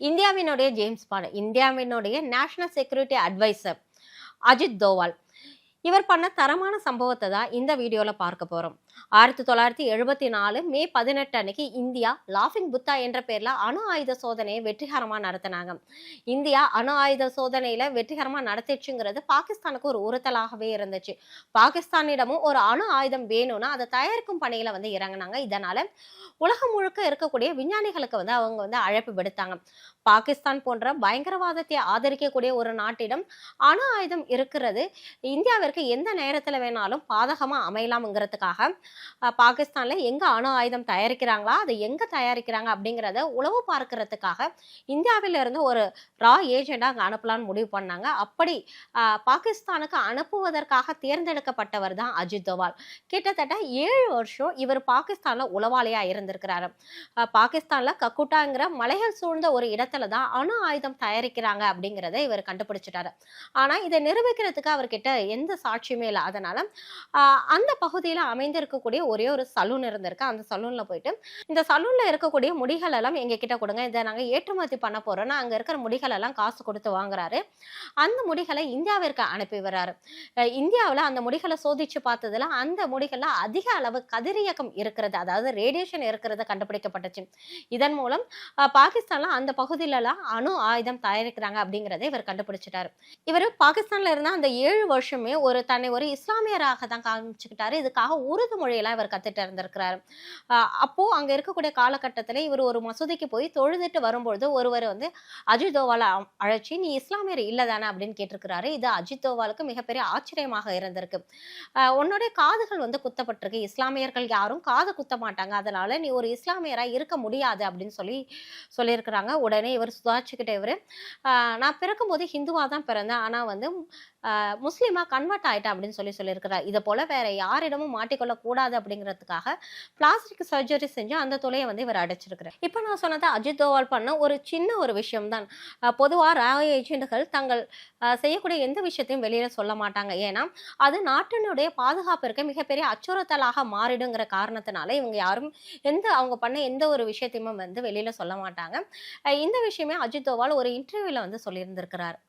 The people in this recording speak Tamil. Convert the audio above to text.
இந்தியாவினுடைய ஜேம்ஸ் பாண்ட், இந்தியாவினுடைய national security advisor Ajit Doval இவர் பண்ண தரமான சம்பவத்தை தான் இந்த வீடியோல பார்க்க போறோம். 1974 மே 18 அன்னைக்கு இந்தியா லாஃபிங் புத்தா என்ற பேர்ல அணு ஆயுத சோதனையை வெற்றிகரமா நடத்தினாங்க. இந்தியா அணு ஆயுத சோதனையில வெற்றிகரமா நடத்திச்சுங்கிறது பாகிஸ்தானுக்கு ஒரு உறுத்தலாகவே இருந்துச்சு. பாகிஸ்தானிடமும் ஒரு அணு ஆயுதம் வேணும்னா அதை தயாரிக்கும் பணியில இறங்கினாங்க. இதனால உலகம் முழுக்க இருக்கக்கூடிய விஞ்ஞானிகளுக்கு அவங்க அழைப்பு விடுத்தாங்க. பாகிஸ்தான் போன்ற பயங்கரவாதத்தை ஆதரிக்கக்கூடிய ஒரு நாட்டிடம் அணு ஆயுதம் இருக்கிறது இந்தியாவிற்கு எந்த நேரத்துல வேணாலும் பாதகமா அமையலாம்ங்கிறதுக்காக பாகிஸ்தான்ல எங்க அணு ஆயுதம் தயாரிக்கிறாங்களா, அதை எங்க தயாரிக்கிறாங்க அப்படிங்கிறத உளவு பார்க்கறதுக்காக இந்தியாவில இருந்து ஒரு ரா ஏஜெண்டா அங்க அனுப்பலாம்னு முடிவு பண்ணாங்க. அப்படி பாகிஸ்தானுக்கு அனுப்புவதற்காக தேர்ந்தெடுக்கப்பட்டவர் தான் அஜித் தோவால். கிட்டத்தட்ட 7 வருஷம் இவர் பாகிஸ்தான்ல உளவாளியா இருந்திருக்கிறாரு. பாகிஸ்தான்ல கக்குட்டாங்கிற மலைகள் சூழ்ந்த ஒரு இடத்துல தான் அணு ஆயுதம் தயாரிக்கிறாங்க அப்படிங்கிறத இவர் கண்டுபிடிச்சிட்டாரு. ஆனா இதை நிரூபிக்கிறதுக்கு அவர்கிட்ட எந்த சாட்சியுமே இல்லை. அதனால அந்த பகுதியில அமைந்திருக்கக்கூடிய ஒரே ஒரு சலூன் இருந்திருக்கு. அந்த சலூன்ல போயிட்டு இந்த சலூன்ல இருக்கக்கூடிய முடிகள் எல்லாம் எங்க கிட்ட கொடுங்க, இதை நாங்க ஏற்றுமதி பண்ண போறோம்னா அங்க இருக்கிற முடிகள் எல்லாம் காசு கொடுத்து வாங்குறாரு. அந்த முடிகளை இந்தியாவிற்கு அனுப்பி வர்றாரு. இந்தியாவில் அந்த முடிகளை சோதிச்சு பார்த்ததுல அந்த முடிகள்ல அதிக அளவு கதிரியக்கம் இருக்கிறது, அதாவது ரேடியேஷன் இருக்கிறது கண்டுபிடிக்கப்பட்டுச்சு. இதன் மூலம் பாகிஸ்தான்ல அந்த பகுதியில எல்லாம் அணு ஆயுதம் தயாரிக்கிறாங்க அப்படிங்கிறதை இவர் கண்டுபிடிச்சிட்டாரு. இவர் பாகிஸ்தான்ல இருந்த அந்த 7 வருஷமே தன்னை ஒரு இஸ்லாமியராக தான் காமிச்சுக்கிட்டாரு. இதுக்காக உருது மொழியெல்லாம் இவர் கத்துட்டு இருந்திருக்கிறாரு. அப்போ அங்க இருக்கக்கூடிய காலகட்டத்துல இவர் ஒரு மசூதிக்கு போய் தொழுதுட்டு வரும்பொழுது ஒருவர் அஜித் தோவாலை அழைச்சி, நீ இஸ்லாமியர் இல்லதானே அப்படின்னு கேட்டிருக்கிறாரு. இது அஜித் தோவாலுக்கு மிகப்பெரிய ஆச்சரியமாக இருந்திருக்கு. உன்னுடைய காதுகள் குத்தப்பட்டிருக்கு, இஸ்லாமியர்கள் யாரும் காது குத்த மாட்டாங்க, அதனால நீ ஒரு இஸ்லாமியரா இருக்க முடியாது அப்படின்னு சொல்லியிருக்கிறாங்க. உடனே இவர் சுதாரிச்சுக்கிட்ட இவரு, நான் பிறக்கும் போது ஹிந்துவா தான் பிறந்தேன், ஆனா முஸ்லீமா கன்வெர்ட் ஆயிட்டேன் அப்படின்னு சொல்லியிருக்கிறார். இதை போல வேற யாரிடமும் மாட்டிக்கொள்ள கூடாது அப்படிங்கிறதுக்காக பிளாஸ்டிக் சர்ஜரி செஞ்சு அந்த துளையை இவர் அடைச்சிருக்கிறார். இப்ப நான் சொன்னது அஜித் தோவால் பண்ண ஒரு சின்ன ஒரு விஷயம் தான். பொதுவா ராய் ஏஜென்ட்கள் தங்கள் செய்யக்கூடிய எந்த விஷயத்தையும் வெளியில சொல்ல மாட்டாங்க. ஏன்னா அது நாட்டினுடைய பாதுகாப்பிற்கு மிகப்பெரிய அச்சுறுத்தலாக மாறிடுங்கிற காரணத்தினால இவங்க யாரும் அவங்க பண்ண எந்த ஒரு விஷயத்தையுமே வெளியில சொல்ல மாட்டாங்க. இந்த விஷயமே அஜித் தோவால் ஒரு இன்டர்வியூல சொல்லியிருந்திருக்கிறார்.